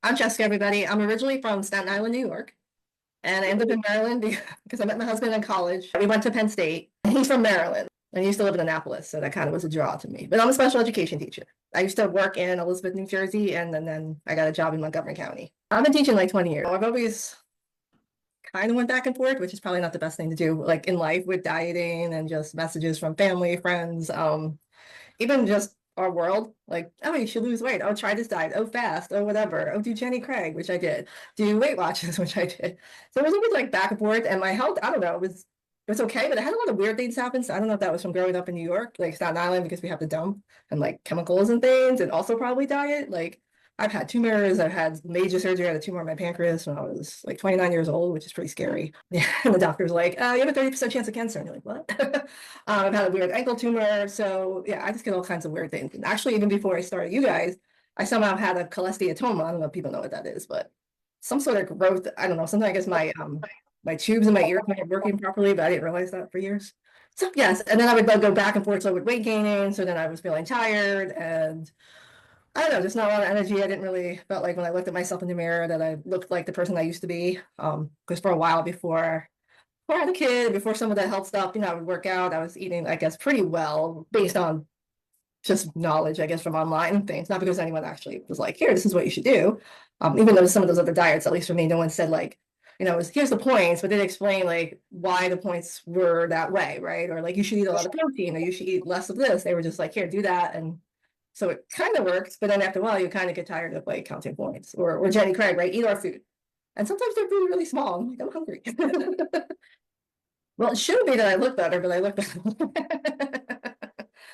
I'm Jessica, everybody. I'm originally from Staten Island, New York, and I ended up in Maryland because I met my husband in college. We went to Penn State, and he's from Maryland, and he used to live in Annapolis, so that kind of was a draw to me. But I'm a special education teacher. I used to work in Elizabeth, New Jersey, and then I got a job in Montgomery County. I've been teaching like 20 years. I've always kind of went back and forth, which is probably not the best thing to do, like in life with dieting and just messages from family, friends. Even just our world, like, oh, you should lose weight. Oh, try this diet. Oh, fast. Oh, whatever. Oh, do Jenny Craig, which I did. Do Weight Watchers, which I did. So it was always like back and forth. And my health, I don't know, it was okay, but I had a lot of weird things happen. So I don't know if that was from growing up in New York, like Staten Island, because we have the dump and like chemicals and things, and also probably diet. Like I've had tumors, I've had major surgery, I had a tumor on my pancreas when I was like 29 years old, which is pretty scary. Yeah. And the doctor's like, you have a 30% chance of cancer. And you're like, what? I've had a weird ankle tumor. So yeah, I just get all kinds of weird things. And actually, even before I started you guys, I somehow had a cholesteatoma. I don't know if people know what that is, but some sort of growth. I don't know. Sometimes I guess my tubes in my ears weren't working properly, but I didn't realize that for years. So yes, and then I would like, go back and forth so with weight gaining. So then I was feeling tired and I don't know, just not a lot of energy. I didn't really felt like when I looked at myself in the mirror that I looked like the person I used to be. Because for a while before I had a kid, before some of the health stuff, I would work out. I was eating, I guess, pretty well based on just knowledge, I guess, from online and things, not because anyone actually was like, here, this is what you should do. Even though some of those other diets, at least for me, no one said like, here's the points, but they explain like why the points were that way, right? Or like you should eat a lot of protein or you should eat less of this. They were just like, here, do that. And so it kind of works, but then after a while, you kind of get tired of like counting points or Jenny Craig, right? Eat our food. And sometimes they're really, really small. I'm like, I'm hungry. Well, it should be that I look better, but I look better.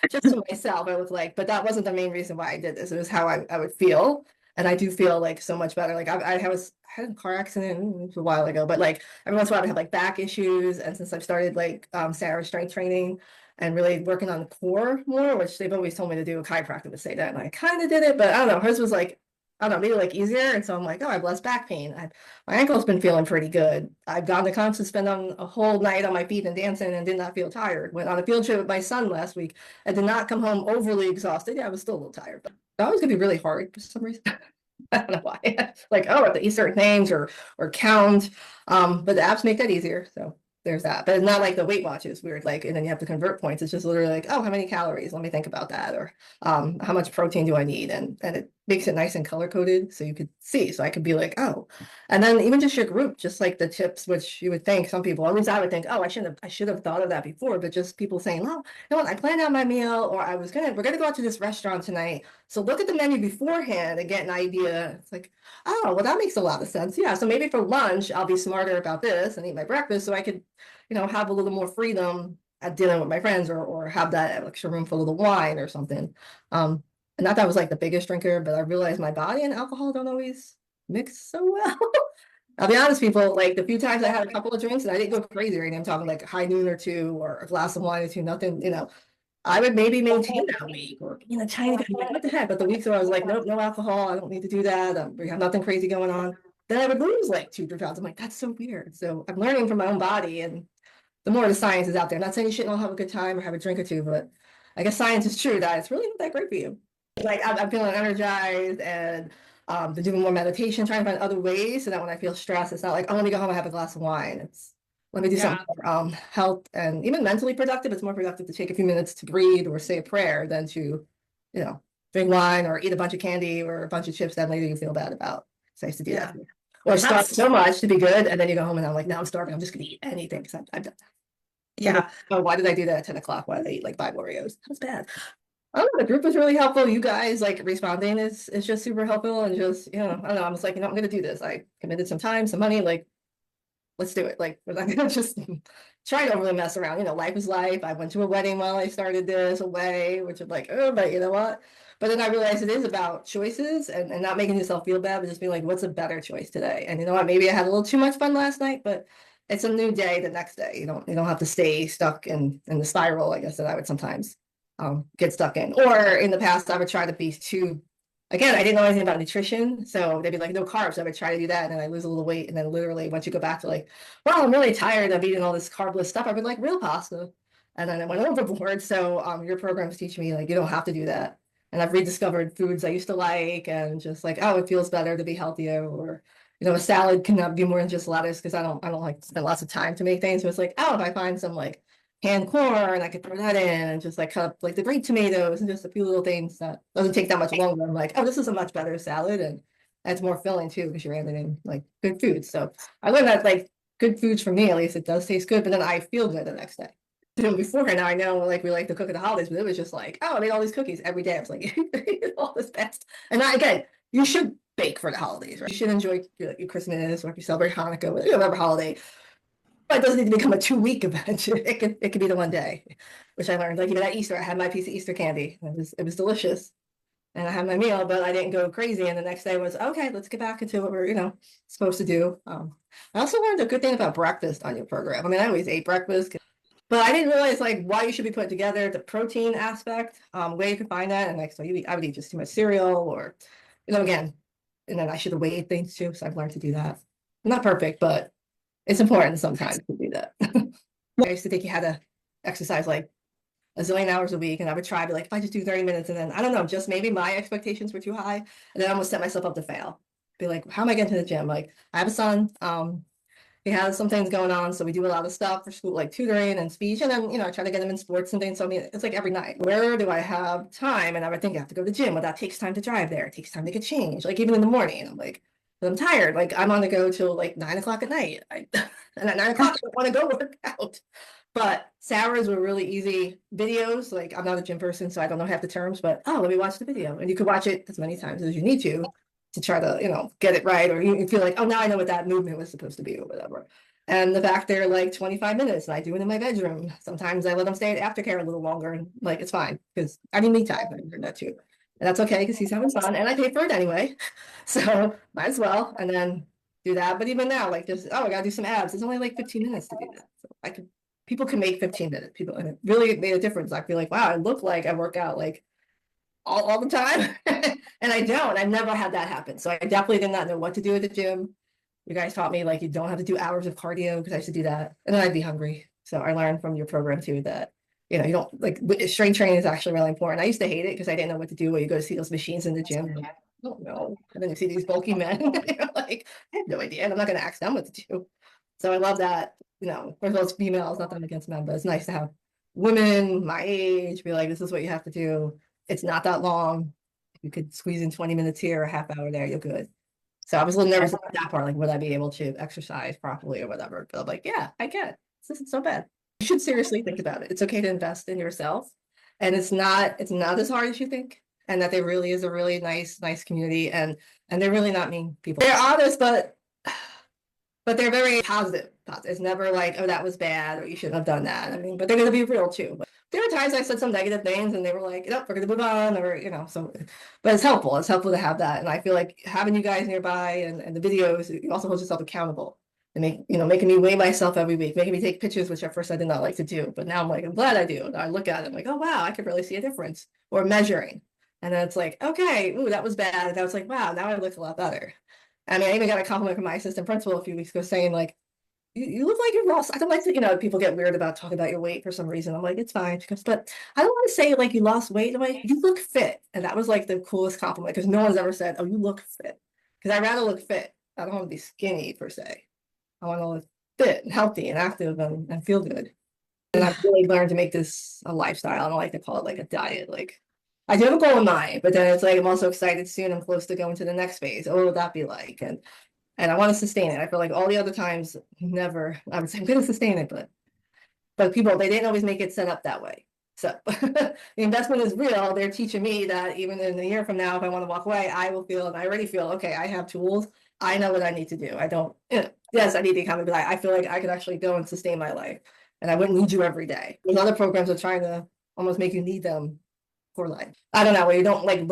Just to myself, I was like, but that wasn't the main reason why I did this. It was how I would feel. And I do feel like so much better. Like I had a car accident a while ago, but like every once in a while I have like back issues. And since I've started like Sarah's strength training and really working on the core more, which they've always told me to do, a chiropractor would say that. And I kind of did it, but I don't know. Hers was like, I don't know, maybe like easier. And so I'm like, oh, I have less back pain. My ankle's been feeling pretty good. I've gone to concerts, spent on a whole night on my feet and dancing and did not feel tired. Went on a field trip with my son last week. I did not come home overly exhausted. Yeah, I was still a little tired, but that was gonna be really hard for some reason. I don't know why. Like, oh, I have to eat certain things or count. But the apps make that easier. So there's that. But it's not like the Weight Watchers weird, like, and then you have to convert points. It's just literally like, oh, how many calories? Let me think about that. Or how much protein do I need? And it makes it nice and color coded so you could see. So I could be like, oh, and then even just your group, just like the tips, which you would think some people, at least I would think, oh, I should have thought of that before. But just people saying, oh, you know what, I planned out my meal, or we're gonna go out to this restaurant tonight. So look at the menu beforehand and get an idea. It's like, oh, well, that makes a lot of sense. Yeah. So maybe for lunch, I'll be smarter about this and eat my breakfast so I could, have a little more freedom at dinner with my friends or have that extra room for a little wine or something. And not that I was like the biggest drinker, but I realized my body and alcohol don't always mix so well. I'll be honest, people, like the few times I had a couple of drinks and I didn't go crazy, right? I'm talking like high noon or two or a glass of wine or two, nothing, I would maybe maintain that week or China, like, what the heck? But the weeks where I was like, nope, no alcohol, I don't need to do that. We have nothing crazy going on. Then I would lose like 2 3 pounds. I'm like, that's so weird. So I'm learning from my own body, and the more the science is out there. I'm not saying you shouldn't all have a good time or have a drink or two, but I guess science is true that it's really not that great for you. Like I'm feeling energized and been doing more meditation, trying to find other ways so that when I feel stressed, it's not like, oh, let me go home and have a glass of wine. It's let me do something for health and even mentally productive. It's more productive to take a few minutes to breathe or say a prayer than to, drink wine or eat a bunch of candy or a bunch of chips that later you feel bad about. So I used to do that. Or starve so much to be good, and then you go home and I'm like, now I'm starving. I'm just gonna eat anything because I've done that. Yeah. Oh, why did I do that at 10 o'clock? Why did I eat like 5 Oreos? That was bad. Oh, the group was really helpful. You guys like responding is just super helpful and just, I don't know. I'm just like, I'm gonna do this. I committed some time, some money, like let's do it. Like we're not gonna just try to overly mess around. Life is life. I went to a wedding while I started this away, which I'm like, oh, but you know what? But then I realized it is about choices and not making yourself feel bad, but just being like, what's a better choice today? And you know what? Maybe I had a little too much fun last night, but it's a new day the next day. You don't have to stay stuck in the spiral, I guess, that I would sometimes get stuck in. Or in the past, I would try to be too, again, I didn't know anything about nutrition. So they'd be like, no carbs. I would try to do that and I lose a little weight. And then literally once you go back to like, well, I'm really tired of eating all this carbless stuff, I would like real pasta. And then I went overboard. So your programs teach me like you don't have to do that. and I've rediscovered foods I used to like, and just like, oh, it feels better to be healthier, or a salad can be more than just lettuce, because I don't like to spend lots of time to make things. So it's like, oh, if I find some like canned corn, I could throw that in and just like cut up like the great tomatoes and just a few little things that doesn't take that much longer. I'm like, oh, this is a much better salad, and it's more filling too because you're adding in like good food. So I learned that like good foods, for me at least, it does taste good, but then I feel good the next day. Before, now I know like we like to cook at the holidays, but it was just like, oh, I made all these cookies every day. I was like, all this best. And again, you should bake for the holidays, right? You should enjoy your Christmas, or if you celebrate Hanukkah, whatever holiday. But it doesn't need to become a 2-week event. It could be the one day, which I learned. Like even at Easter, I had my piece of Easter candy. It was delicious, and I had my meal, but I didn't go crazy. And the next day was, okay, let's get back into what we're supposed to do. I also learned a good thing about breakfast on your program. I mean, I always ate breakfast, but I didn't realize like why you should be put together, the protein aspect, where you can find that. And like, so I would eat just too much cereal, or again, and then I should have weighed things too. So I've learned to do that. I'm not perfect, but it's important sometimes to do that. I used to think you had to exercise like a zillion hours a week, and I would try to like, if I just do 30 minutes, and then I don't know, just maybe my expectations were too high, and then I almost set myself up to fail. Be like, how am I getting to the gym? Like, I have a son, he has some things going on, so we do a lot of stuff for school, like tutoring and speech, and then I try to get him in sports and things. So I mean, it's like every night, where do I have time? And I would think I have to go to the gym. Well, that takes time to drive there, it takes time to get changed, like even in the morning. I'm like, I'm tired, like I'm on the go till like 9 o'clock at night. And at 9 o'clock I want to go work out. But Sarah's were really easy videos. Like, I'm not a gym person, so I don't know half the terms, but oh, let me watch the video. And you could watch it as many times as you need to try to, get it right. Or you feel like, oh, now I know what that movement was supposed to be, or whatever. And the fact they're like 25 minutes, and I do it in my bedroom. Sometimes I let them stay at aftercare a little longer, and like, it's fine, because I need me time. I learned that too. And that's okay, because he's having fun, and I pay for it anyway. So might as well. And then do that. But even now, like, just, oh, I gotta do some abs. It's only like 15 minutes to do that. So people can make 15 minutes. People, and it really made a difference. I feel like, wow, I look like I work out like all the time. And I don't. I've never had that happen. So I definitely did not know what to do at the gym. You guys taught me like you don't have to do hours of cardio, because I used to do that, and then I'd be hungry. So I learned from your program too that you don't like, strength training is actually really important. I used to hate it because I didn't know what to do when you go to see those machines in the gym. Like, I don't know. And then you see these bulky men. You're like, I have no idea, and I'm not going to ask them what to do. So I love that. For those females, not that I'm against men, but it's nice to have women my age be like, this is what you have to do. It's not that long. You could squeeze in 20 minutes here, a half hour there, you're good. So I was a little nervous about that part, like, would I be able to exercise properly or whatever? But I'm like, yeah, I get it. This isn't so bad. You should seriously think about it. It's okay to invest in yourself, and it's not as hard as you think. And that there really is a really nice community, and they're really not mean people. They're honest, but they're very positive. It's never like, oh, that was bad, or you shouldn't have done that. I mean, but they're gonna be real too. But there are times I said some negative things, and they were like, nope, we're gonna move on, or so. But it's helpful. It's helpful to have that, and I feel like having you guys nearby, and the videos, you also hold yourself accountable, and making me weigh myself every week, making me take pictures, which at first I did not like to do, but now I'm like, I'm glad I do. And I look at it, I'm like, oh wow, I could really see a difference. Or measuring, and then it's like, okay, ooh, that was bad, and I was like, wow, now I look a lot better. I mean, I even got a compliment from my assistant principal a few weeks ago saying like, you look like you've lost. I don't like to, people get weird about talking about your weight for some reason. I'm like, it's fine. She goes, but I don't want to say like you lost weight. I'm like, you look fit. And that was like the coolest compliment, because no one's ever said, oh, you look fit. Because I'd rather look fit. I don't want to be skinny per se. I want to look fit and healthy and active and feel good. And I've really learned to make this a lifestyle. I don't like to call it like a diet. Like, I do have a goal in mind, but then it's like, I'm also excited soon. I'm close to going to the next phase. What would that be like? And I want to sustain it. I feel like all the other times, never. I would say I'm going to sustain it, but people, they didn't always make it set up that way. So the investment is real. They're teaching me that even in a year from now, if I want to walk away, I will feel, and I already feel, okay, I have tools. I know what I need to do. I don't, yes, I need the accountability, but I feel like I could actually go and sustain my life, and I wouldn't need you every day. There's other programs that are trying to almost make you need them for life. I don't know, where you don't like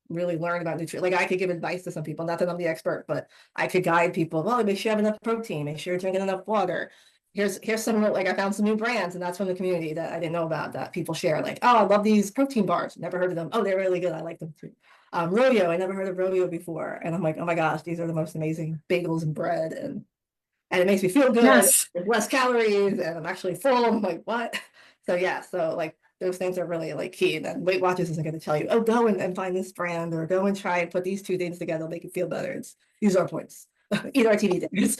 really learn about nutrition. Like, I could give advice to some people, not that I'm the expert, but I could guide people. Well, make sure you have enough protein, make sure you're drinking enough water. Here's some, like, I found some new brands, and that's from the community that I didn't know about, that people share. Like, oh, I love these protein bars. Never heard of them. Oh, they're really good. I like them too. Rodeo, I never heard of rodeo before. And I'm like, oh my gosh, these are the most amazing bagels and bread. And it makes me feel good. Yes. There's less calories, and I'm actually full. I'm like, what? So yeah, so like, those things are really like key. And then Weight Watchers isn't going to tell you, oh, go and find this brand or go and try and put these two things together, make you feel better. It's use our points, eat our TV dinners.